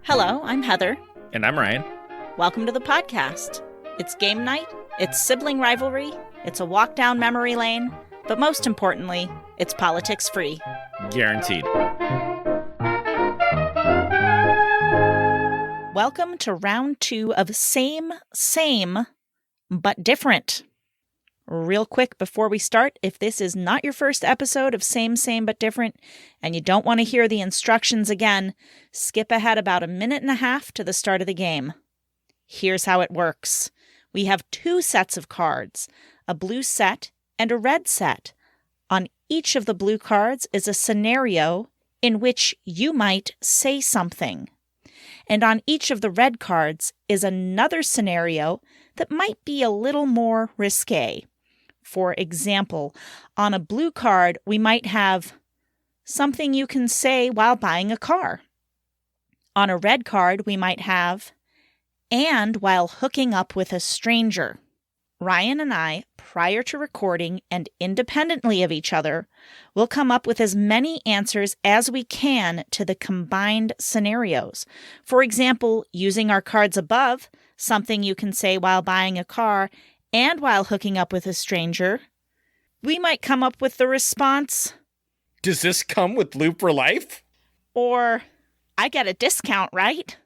Hello, I'm Heather. And I'm Ryan. Welcome to the podcast. It's game night, it's sibling rivalry, it's a walk down memory lane, but most importantly, it's politics free. Guaranteed. Welcome to round 2 of Same, but Different. Real quick before we start, if this is not your first episode of Same, but Different, and you don't want to hear the instructions again, skip ahead about a minute and a half to the start of the game. Here's how it works. We have 2 sets of cards, a blue set and a red set. On each of the blue cards is a scenario in which you might say something. And on each of the red cards is another scenario that might be a little more risque. For example, on a blue card, we might have something you can say while buying a car. On a red card, we might have and while hooking up with a stranger. Ryan and I, prior to recording and independently of each other, will come up with as many answers as we can to the combined scenarios. For example, using our cards above, something you can say while buying a car and while hooking up with a stranger, we might come up with the response, Does this come with Loop for Life? Or, I get a discount, right?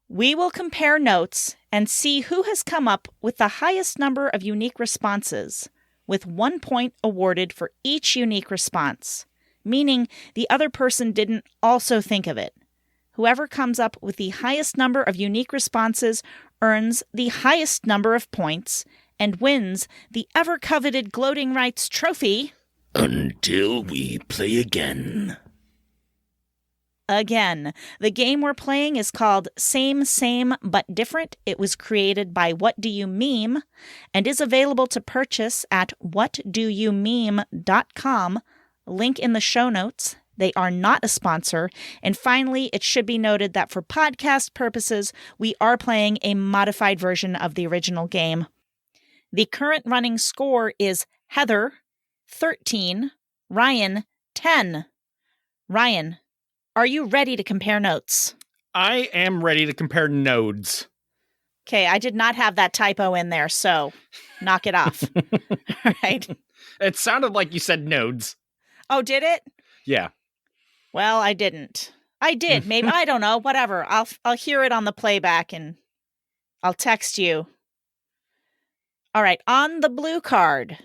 We will compare notes and see who has come up with the highest number of unique responses, with 1 point awarded for each unique response, meaning the other person didn't also think of it. Whoever comes up with the highest number of unique responses earns the highest number of points and wins the ever-coveted Gloating Rights Trophy. Until we play again. Again, the game we're playing is called Same, but Different. It was created by What Do You Meme and is available to purchase at whatdoyoumeme.com. Link in the show notes. They are not a sponsor. And finally, it should be noted that for podcast purposes, we are playing a modified version of the original game. The current running score is Heather, 13, Ryan, 10. Ryan, are you ready to compare notes? I am ready to compare nodes. Okay, I did not have that typo in there, so knock it off. All right. It sounded like you said nodes. Oh, did it? Yeah. Well, I didn't. I did. Maybe. I don't know. Whatever. I'll hear it on the playback and I'll text you. All right. On the blue card,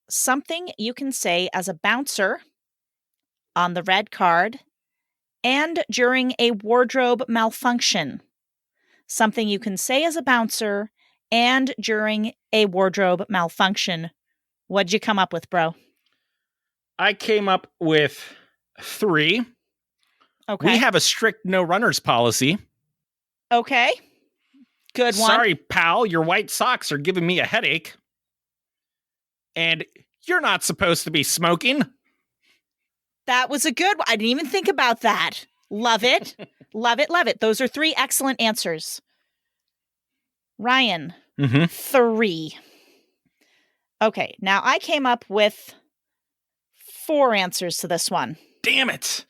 something you can say as a bouncer. On the red card, and during a wardrobe malfunction. Something you can say as a bouncer and during a wardrobe malfunction. What'd you come up with, bro? I came up with 3. Okay. We have a strict no runners policy. Okay. Good one. Sorry, pal, your white socks are giving me a headache. And you're not supposed to be smoking. That was a good one. I didn't even think about that. Love it. Love it. Love it. Those are 3 excellent answers. Ryan, 3. Okay, now I came up with 4 answers to this one. Damn it.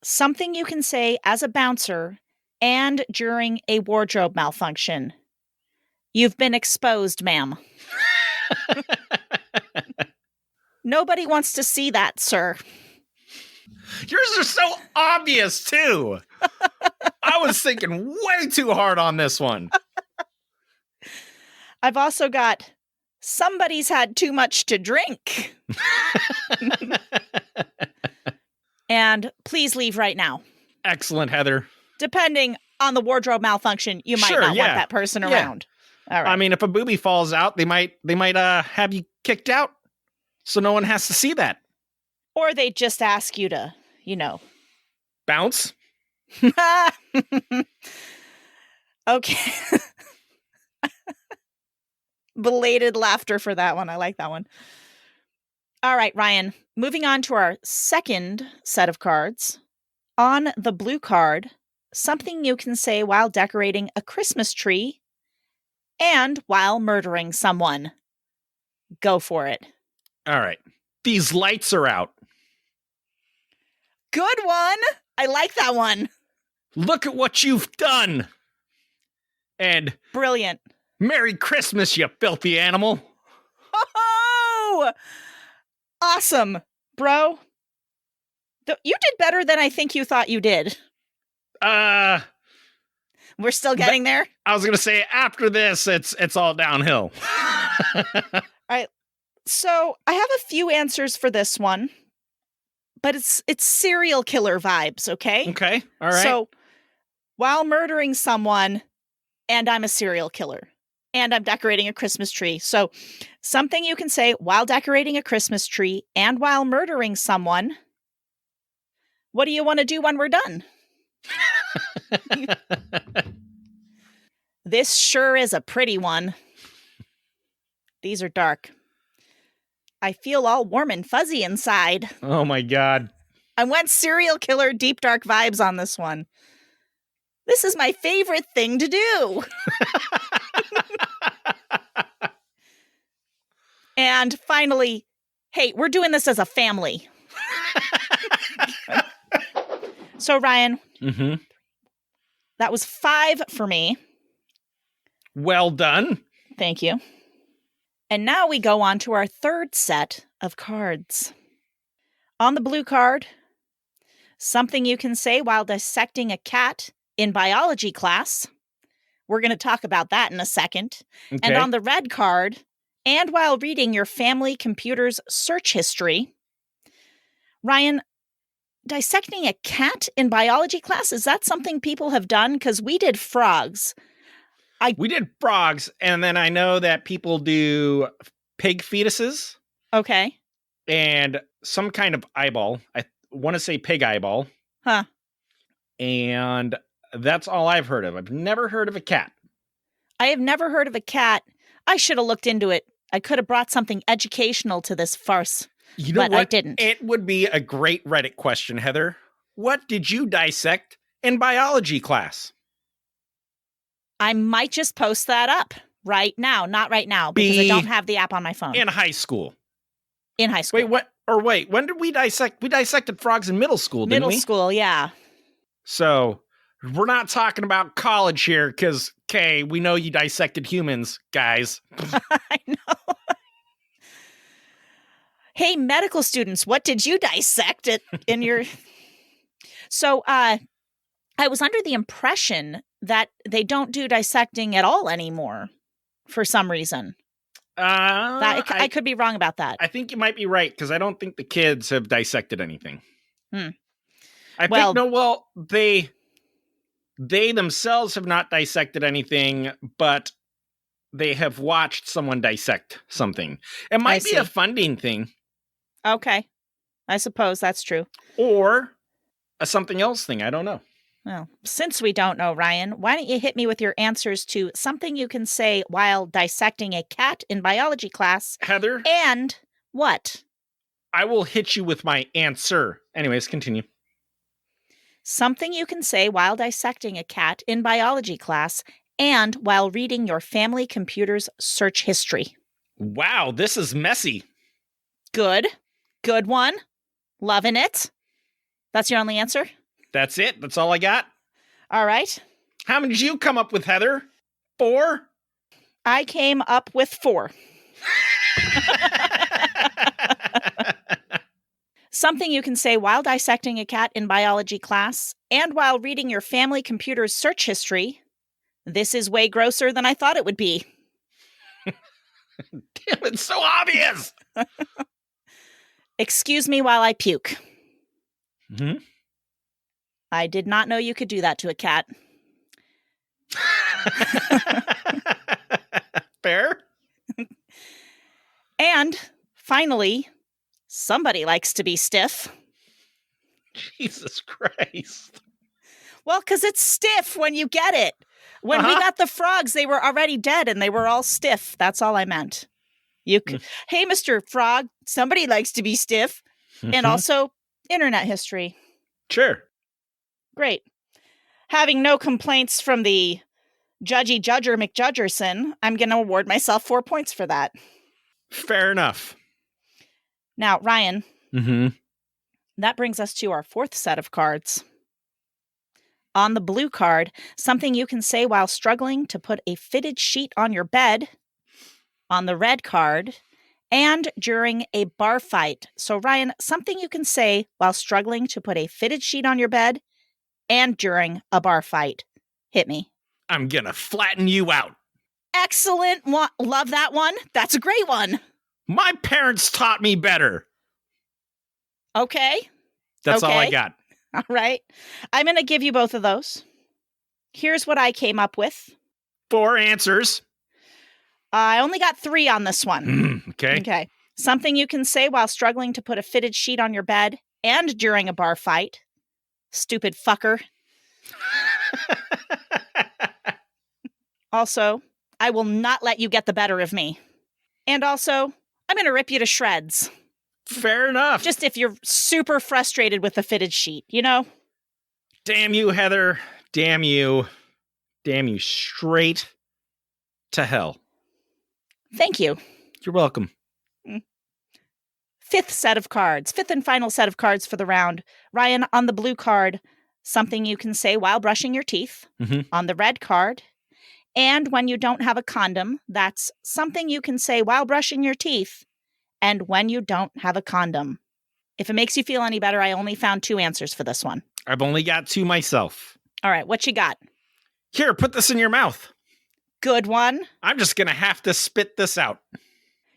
Something you can say as a bouncer and during a wardrobe malfunction. You've been exposed, ma'am. Nobody wants to see that, sir. Yours are so obvious, too. I was thinking way too hard on this one. I've also got somebody's had too much to drink. And please leave right now. Excellent, Heather. Depending on the wardrobe malfunction, you might not want that person around. All right. I mean, if a boobie falls out, they might have you kicked out so no one has to see that. Or they just ask you to, bounce. Okay. Belated laughter for that one. I like that one. All right, Ryan, moving on to our second set of cards. On the blue card, something you can say while decorating a Christmas tree and while murdering someone. Go for it. All right. These lights are out. Good one. I like that one. Look at what you've done. And Brilliant. Merry Christmas, you filthy animal. Oh, awesome, bro. You did better than I think you thought you did. We're still getting there. I was going to say after this, it's all downhill. All right. So I have a few answers for this one, but it's serial killer vibes, okay? Okay. All right. So while murdering someone, and I'm a serial killer, and I'm decorating a Christmas tree. So something you can say while decorating a Christmas tree and while murdering someone. What do you want to do when we're done? This sure is a pretty one. These are dark. I feel all warm and fuzzy inside. Oh my God. I went serial killer deep dark vibes on this one. This is my favorite thing to do. And finally, hey, we're doing this as a family. So, Ryan, that was 5 for me. Well done. Thank you. And now we go on to our third set of cards. On the blue card, something you can say while dissecting a cat in biology class. We're going to talk about that in a second. Okay. And on the red card, and while reading your family computer's search history. Ryan, dissecting a cat in biology class, is that something people have done? Because we did frogs. We did frogs, and then I know that people do pig fetuses. Okay. And some kind of eyeball. I want to say pig eyeball. Huh. And that's all I've heard of. I've never heard of a cat. I have never heard of a cat. I should have looked into it. I could have brought something educational to this farce. You know but what? I didn't. It would be a great Reddit question, Heather. What did you dissect in biology class? I might just post that up right now. Not right now, because I don't have the app on my phone. In high school. In high school. Wait, what? Or wait, when did we dissect? We dissected frogs in middle school, didn't we? Middle school, yeah. So we're not talking about college here, because, Kay, we know you dissected humans, guys. I know. Hey, medical students, what did you dissect in your... So, I was under the impression that they don't do dissecting at all anymore for some reason. I could be wrong about that. I think you might be right, because I don't think the kids have dissected anything. They themselves have not dissected anything, but they have watched someone dissect something. It might be a funding thing. Okay. I suppose that's true. Or a something else thing. I don't know. Well, since we don't know, Ryan, why don't you hit me with your answers to something you can say while dissecting a cat in biology class? Heather? And what? I will hit you with my answer. Anyways, continue. Something you can say while dissecting a cat in biology class and while reading your family computer's search history. Wow, this is messy. Good. Good one. Loving it. That's your only answer? That's it. That's all I got. All right. How many did you come up with, Heather? 4? I came up with 4. Something you can say while dissecting a cat in biology class and while reading your family computer's search history. This is way grosser than I thought it would be. Damn, it's so obvious. Excuse me while I puke. Mm-hmm. I did not know you could do that to a cat. Fair. And finally, somebody likes to be stiff. Jesus Christ. Well, because it's stiff when you get it. When we got the frogs, they were already dead and they were all stiff. That's all I meant. Hey, Mr. Frog, somebody likes to be stiff. Mm-hmm. And also internet history. Sure. Great. Having no complaints from the judgy judger McJudgerson, I'm going to award myself 4 points for that. Fair enough. Now, Ryan, That brings us to our fourth set of cards. On the blue card, something you can say while struggling to put a fitted sheet on your bed. On the red card, and during a bar fight. So, Ryan, something you can say while struggling to put a fitted sheet on your bed and during a bar fight. Hit me. I'm gonna flatten you out. Excellent. Love that one. That's a great one. My parents taught me better. Okay. That's all I Okay. got. All right. I'm going to give you both of those. Here's what I came up with. 4 answers. I only got 3 on this one. Okay. Okay. Something you can say while struggling to put a fitted sheet on your bed and during a bar fight. Stupid fucker. Also, I will not let you get the better of me. And also, I'm going to rip you to shreds. Fair enough. Just if you're super frustrated with the fitted sheet, you know? Damn you, Heather. Damn you. Damn you straight to hell. Thank you. You're welcome. Fifth set of cards. Fifth and final set of cards for the round. Ryan, on the blue card, something you can say while brushing your teeth. Mhm. On the red card, and when you don't have a condom, that's something you can say while brushing your teeth. And when you don't have a condom. If it makes you feel any better, I only found 2 answers for this one. I've only got 2 myself. All right, what you got? Here, put this in your mouth. Good one. I'm just gonna have to spit this out.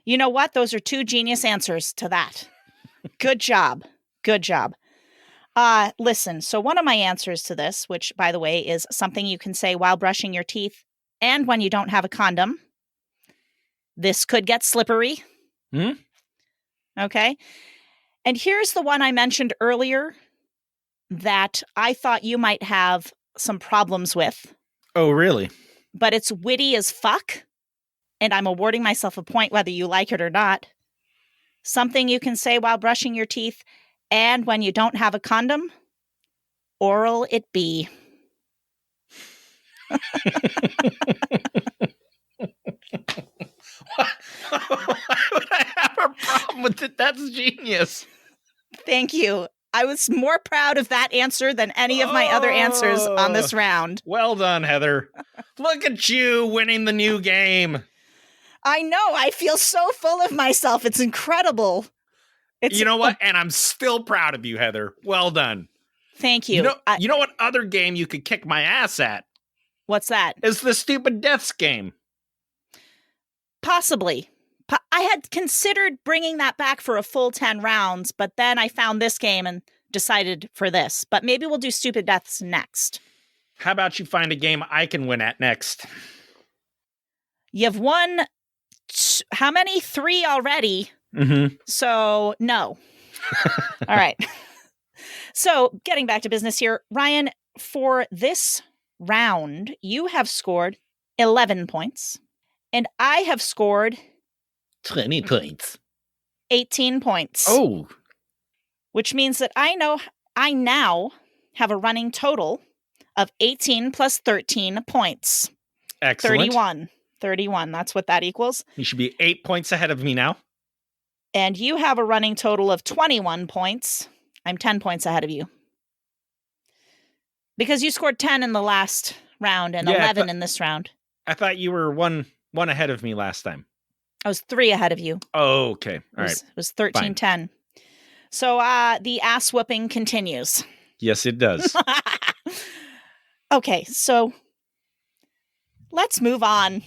You know what? Those are 2 genius answers to that. Good job. Good job. Listen, so one of my answers to this, which, by the way, is something you can say while brushing your teeth and when you don't have a condom. This could get slippery. Okay. And here's the one I mentioned earlier that I thought you might have some problems with, Oh, really? but it's witty as fuck. And I'm awarding myself a point whether you like it or not. Something you can say while brushing your teeth and when you don't have a condom. Oral it be. Why would I have a problem with it? That's genius. Thank you. I was more proud of that answer than any of my other answers on this round. Well done, Heather. Look at you winning the new game. I know. I feel so full of myself. It's incredible. You know what? And I'm still proud of you, Heather. Well done. Thank you. You know what other game you could kick my ass at? What's that? Is the stupid deaths game. Possibly. I had considered bringing that back for a full 10 rounds, but then I found this game and decided for this. But maybe we'll do Stupid Deaths next. How about you find a game I can win at next? You've won, how many? 3 already. Mm-hmm. So, no. All right. So, getting back to business here, Ryan, for this round, you have scored 11 points, and I have scored 20 points. 18 points. Oh. Which means that I now have a running total of 18 plus 13 points. Excellent. 31. That's what that equals. You should be 8 points ahead of me now. And you have a running total of 21 points. I'm 10 points ahead of you. Because you scored 10 in the last round and 11 in this round. I thought you were one ahead of me last time. I was 3 ahead of you. Oh, okay. All right. It was 13-10. So the ass whooping continues. Yes, it does. Okay, so let's move on.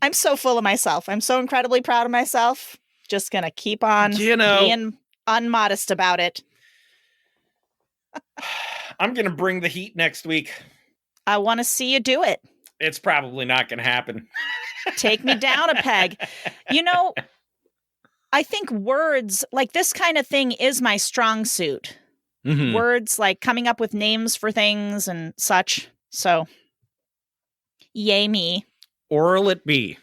I'm so full of myself. I'm so incredibly proud of myself. Just going to keep on being unmodest about it. I'm going to bring the heat next week. I want to see you do it. It's probably not going to happen. Take me down a peg. You know, I think words, like this kind of thing is my strong suit. Mm-hmm. Words, like coming up with names for things and such. So, yay me. Oral it be.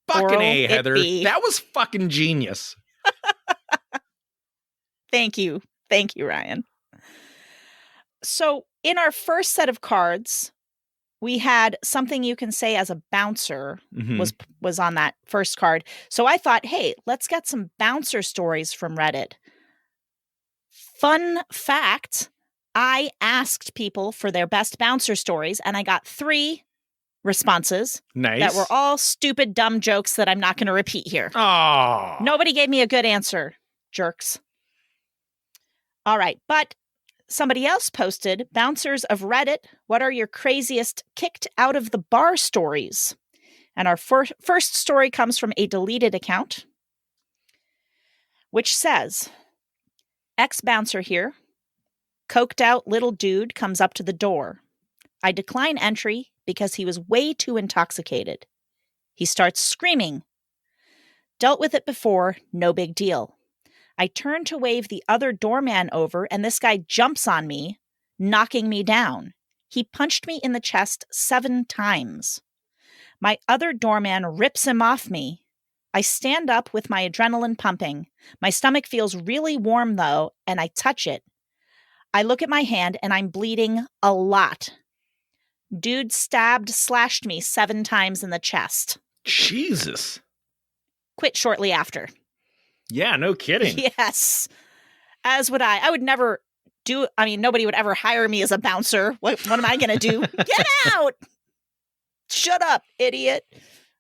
Fucking Oral A, it Heather. be. That was fucking genius. Thank you. Thank you, Ryan. So, in our first set of cards, we had something you can say as a bouncer was on that first card. So I thought, hey, let's get some bouncer stories from Reddit. Fun fact, I asked people for their best bouncer stories, and I got 3 responses Nice. that were all stupid, dumb jokes that I'm not going to repeat here. Oh. Nobody gave me a good answer, jerks. All right, but somebody else posted, bouncers of Reddit, what are your craziest kicked out of the bar stories? And our first story comes from a deleted account, which says, ex-bouncer here, coked out little dude comes up to the door. I decline entry because he was way too intoxicated. He starts screaming. Dealt with it before, no big deal. I turn to wave the other doorman over, and this guy jumps on me, knocking me down. He punched me in the chest 7 times. My other doorman rips him off me. I stand up with my adrenaline pumping. My stomach feels really warm, though, and I touch it. I look at my hand, and I'm bleeding a lot. Dude slashed me 7 times in the chest. Jesus. Quit shortly after. Yeah, no kidding. Yes. As would I. I would never nobody would ever hire me as a bouncer. What am I going to do? Get out! Shut up, idiot.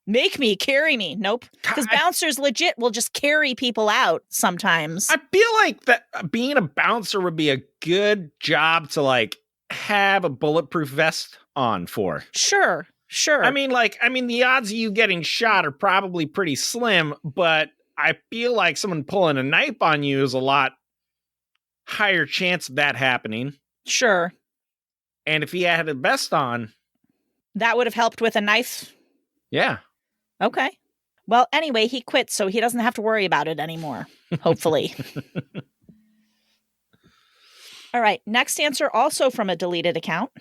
Make me, carry me. Nope. Because bouncers legit will just carry people out sometimes. I feel like that being a bouncer would be a good job to like have a bulletproof vest on for. Sure. I mean, the odds of you getting shot are probably pretty slim, but I feel like someone pulling a knife on you is a lot higher chance of that happening. Sure. And if he had a vest on, that would have helped with a knife. Yeah. Okay. Well, anyway, he quit, so he doesn't have to worry about it anymore, hopefully. All right. Next answer, also from a deleted account.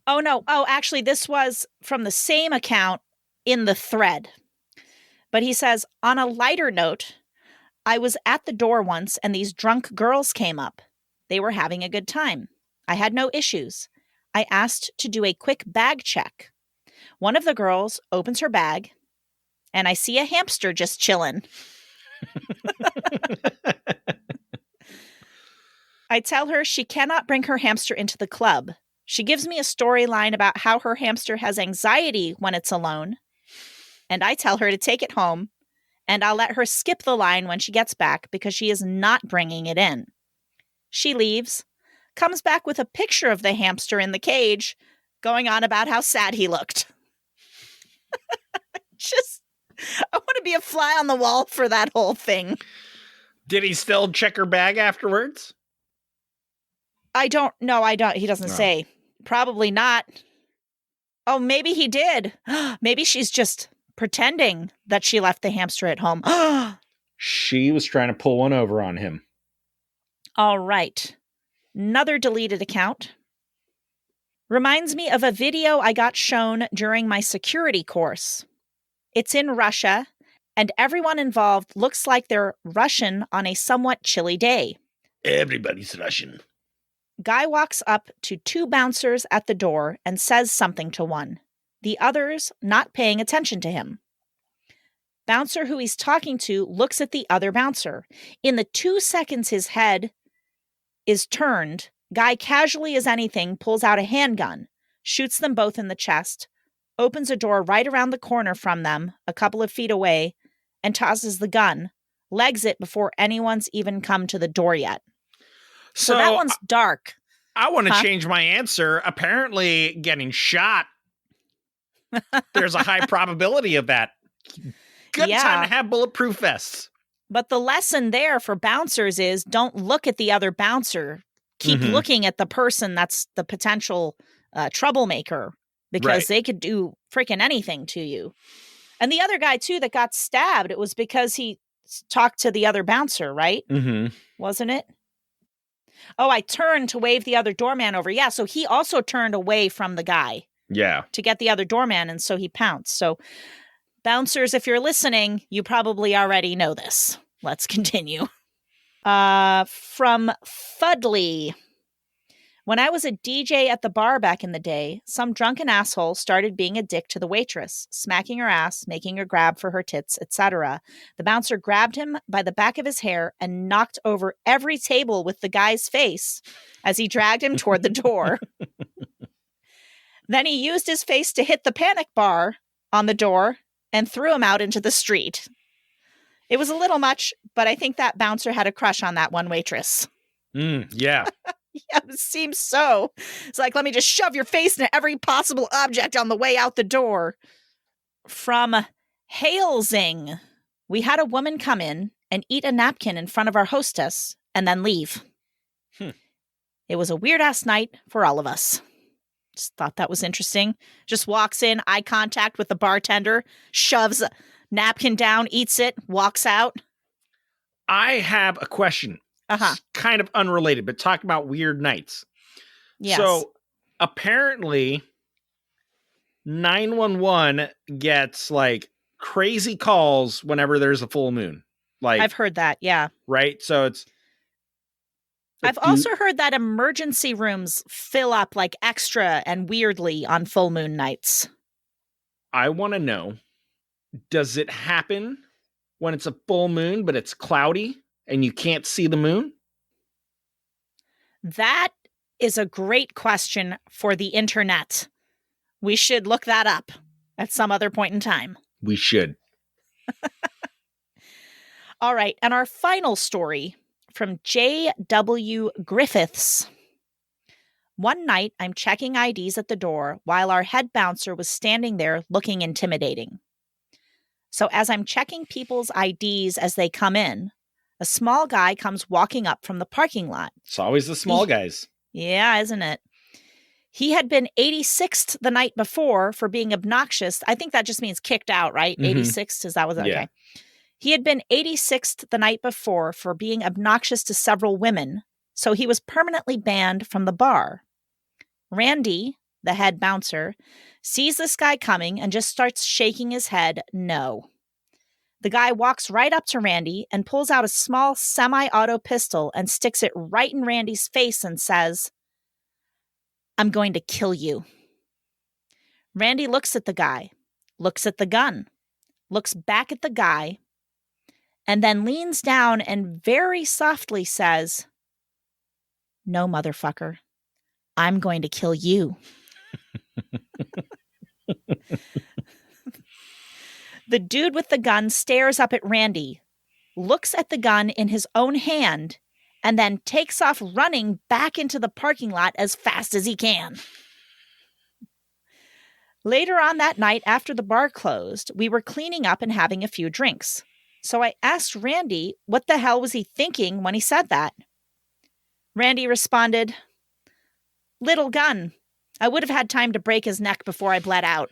Oh, no. Oh, actually, this was from the same account in the thread. But he says, on a lighter note, I was at the door once and these drunk girls came up. They were having a good time. I had no issues. I asked to do a quick bag check. One of the girls opens her bag and I see a hamster just chilling. I tell her she cannot bring her hamster into the club. She gives me a storyline about how her hamster has anxiety when it's alone. And I tell her to take it home, and I'll let her skip the line when she gets back because she is not bringing it in. She leaves, comes back with a picture of the hamster in the cage, going on about how sad he looked. I want to be a fly on the wall for that whole thing. Did he still check her bag afterwards? I don't. He doesn't say. Probably not. Oh, maybe he did. Maybe she's just pretending that she left the hamster at home. She was trying to pull one over on him. All right. Another deleted account. Reminds me of a video I got shown during my security course. It's in Russia, and everyone involved looks like they're Russian on a somewhat chilly day. Everybody's Russian. Guy walks up to 2 bouncers at the door and says something to one. The others not paying attention to him. Bouncer who he's talking to looks at the other bouncer. In the 2 seconds his head is turned, Guy casually as anything pulls out a handgun, shoots them both in the chest, opens a door right around the corner from them, a couple of feet away, and tosses the gun, legs it before anyone's even come to the door yet. So that one's dark. I want to change my answer. Apparently, getting shot, there's a high probability of that. Good time to have bulletproof vests. But the lesson there for bouncers is don't look at the other bouncer. Keep looking at the person that's the potential troublemaker because they could do freaking anything to you. And the other guy, too, that got stabbed, it was because he talked to the other bouncer, right? Mm-hmm. Wasn't it? Oh, I turned to wave the other doorman over. Yeah, so he also turned away from the guy. Yeah. To get the other doorman, and so he pounced. So, bouncers, if you're listening, you probably already know this. Let's continue. From Fudley. When I was a DJ at the bar back in the day, some drunken asshole started being a dick to the waitress, smacking her ass, making her grab for her tits, etc. The bouncer grabbed him by the back of his hair and knocked over every table with the guy's face as he dragged him toward the door. Then he used his face to hit the panic bar on the door and threw him out into the street. It was a little much, but I think that bouncer had a crush on that one waitress. Yeah. Yeah, it seems so. It's like, let me just shove your face into every possible object on the way out the door. From Halesing, we had a woman come in and eat a napkin in front of our hostess and then leave. It was a weird-ass night for all of us. Just thought that was interesting. Just walks in, eye contact with the bartender, shoves a napkin down, eats it, walks out. I have a question. It's kind of unrelated, but talk about weird nights. Yes. So apparently 911 gets like crazy calls whenever there's a full moon. Like I've heard that, yeah. Right? So it's I've also heard that emergency rooms fill up like extra and weirdly on full moon nights. I want to know, does it happen when it's a full moon, but it's cloudy and you can't see the moon? That is a great question for the internet. We should look that up at some other point in time. We should. All right. And our final story from J.W. Griffiths. One night, I'm checking IDs at the door while our head bouncer was standing there looking intimidating. So as I'm checking people's IDs as they come in, a small guy comes walking up from the parking lot. It's always the small guys. Yeah, isn't it? He had been 86th the night before for being obnoxious. I think that just means kicked out, right? 86th, is that what? Okay. Yeah. He had been 86th the night before for being obnoxious to several women, so he was permanently banned from the bar. Randy, the head bouncer, sees this guy coming and just starts shaking his head no. The guy walks right up to Randy and pulls out a small semi-auto pistol and sticks it right in Randy's face and says, "I'm going to kill you." Randy looks at the guy, looks at the gun, looks back at the guy, and then leans down and very softly says, "No, motherfucker, I'm going to kill you." The dude with the gun stares up at Randy, looks at the gun in his own hand, and then takes off running back into the parking lot as fast as he can. Later on that night, after the bar closed, we were cleaning up and having a few drinks. So I asked Randy what the hell was he thinking when he said that. Randy responded, "Little gun. I would have had time to break his neck before I bled out."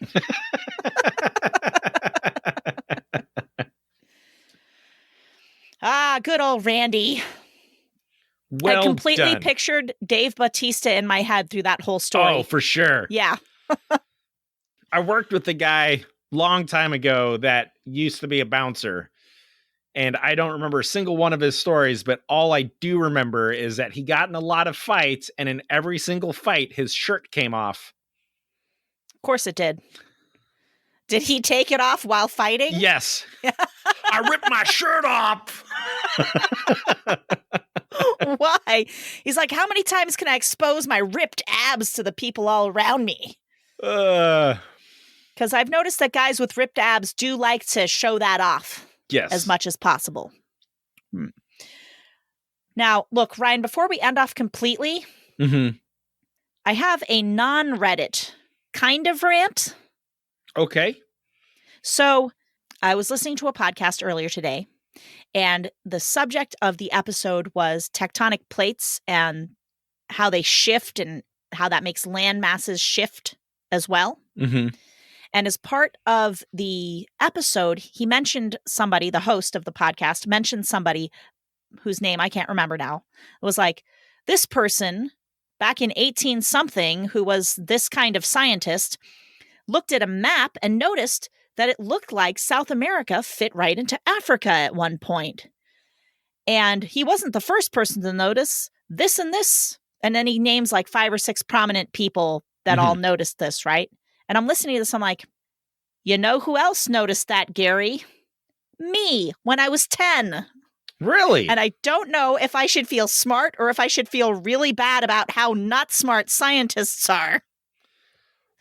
Good old Randy. Well I completely done. pictured Dave Bautista in my head through that whole story. Oh, for sure. Yeah. I worked with a guy long time ago that used to be a bouncer, and I don't remember a single one of his stories, but all I do remember is that he got in a lot of fights, and in every single fight, his shirt came off. Of course it did. Did he take it off while fighting? Yes. I ripped my shirt off. Why? He's like, how many times can I expose my ripped abs to the people all around me? Because I've noticed that guys with ripped abs do like to show that off. Yes. As much as possible. Now, look, Ryan, before we end off completely, I have a non-Reddit kind of rant. Okay. So I was listening to a podcast earlier today, and the subject of the episode was tectonic plates and how they shift and how that makes land masses shift as well. And as part of the episode, he mentioned somebody, the host of the podcast, mentioned somebody whose name I can't remember now. It was like, this person back in 18-something who was this kind of scientist looked at a map and noticed that it looked like South America fit right into Africa at one point. And he wasn't the first person to notice this and this And then he names like 5 or 6 prominent people that all noticed this, right? And I'm listening to this. I'm like, you know who else noticed that, Gary? Me, when I was 10. Really? And I don't know if I should feel smart or if I should feel really bad about how not smart scientists are.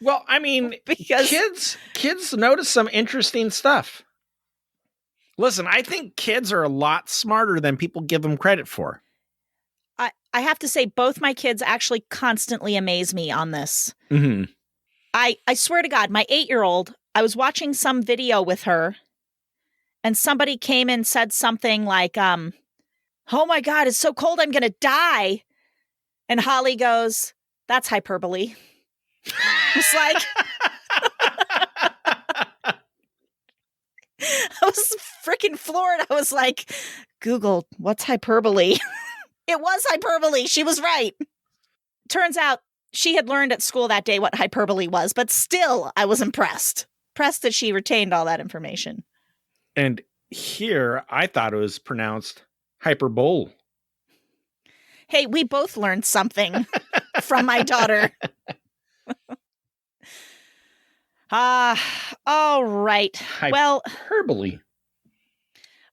Well, I mean, because kids notice some interesting stuff. Listen, I think kids are a lot smarter than people give them credit for. I have to say, both my kids actually constantly amaze me on this. Mm-hmm. I swear to God, my 8-year-old, I was watching some video with her, and somebody came and said something like, oh my God, it's so cold, I'm going to die. And Holly goes, that's hyperbole. It's like, I was freaking floored. I was like, Google, what's hyperbole? It was hyperbole. She was right. Turns out she had learned at school that day what hyperbole was, but still I was impressed. Impressed that she retained all that information. And here I thought it was pronounced hyperbole. Hey, we both learned something from my daughter. All right. Hyperbole.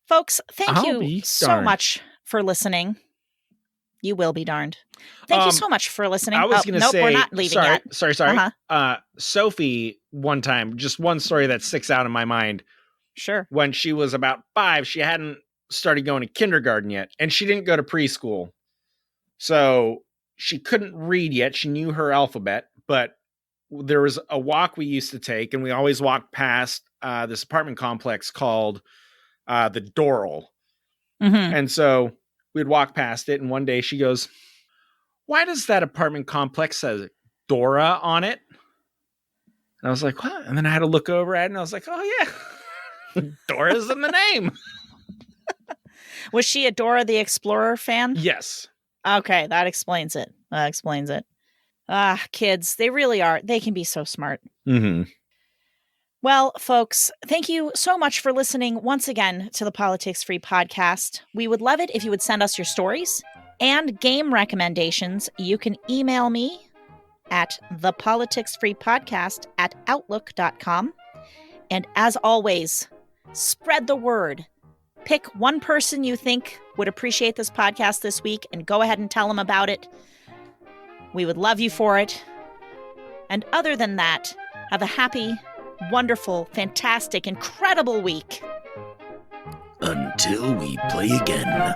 Folks, thank you so much for listening. You will be darned. Thank you so much for listening. I was going to say, we're not leaving yet. Sorry. Sophie, one time, just one story that sticks out in my mind. Sure. When she was about 5, she hadn't started going to kindergarten yet, and she didn't go to preschool. So she couldn't read yet. She knew her alphabet, but there was a walk we used to take, and we always walked past this apartment complex called the Doral. Mm-hmm. And so we'd walk past it, and one day she goes, why does that apartment complex say Dora on it? And I was like, what? And then I had to look over at it, and I was like, oh, yeah. Dora's in the name. Was she a Dora the Explorer fan? Yes. Okay, that explains it. Kids, they really are. They can be so smart. Mm-hmm. Well, folks, thank you so much for listening once again to the Politics Free podcast. We would love it if you would send us your stories and game recommendations. You can email me at thepoliticsfreepodcast@outlook.com. And as always, spread the word. Pick one person you think would appreciate this podcast this week and go ahead and tell them about it. We would love you for it. And other than that, have a happy, wonderful, fantastic, incredible week. Until we play again.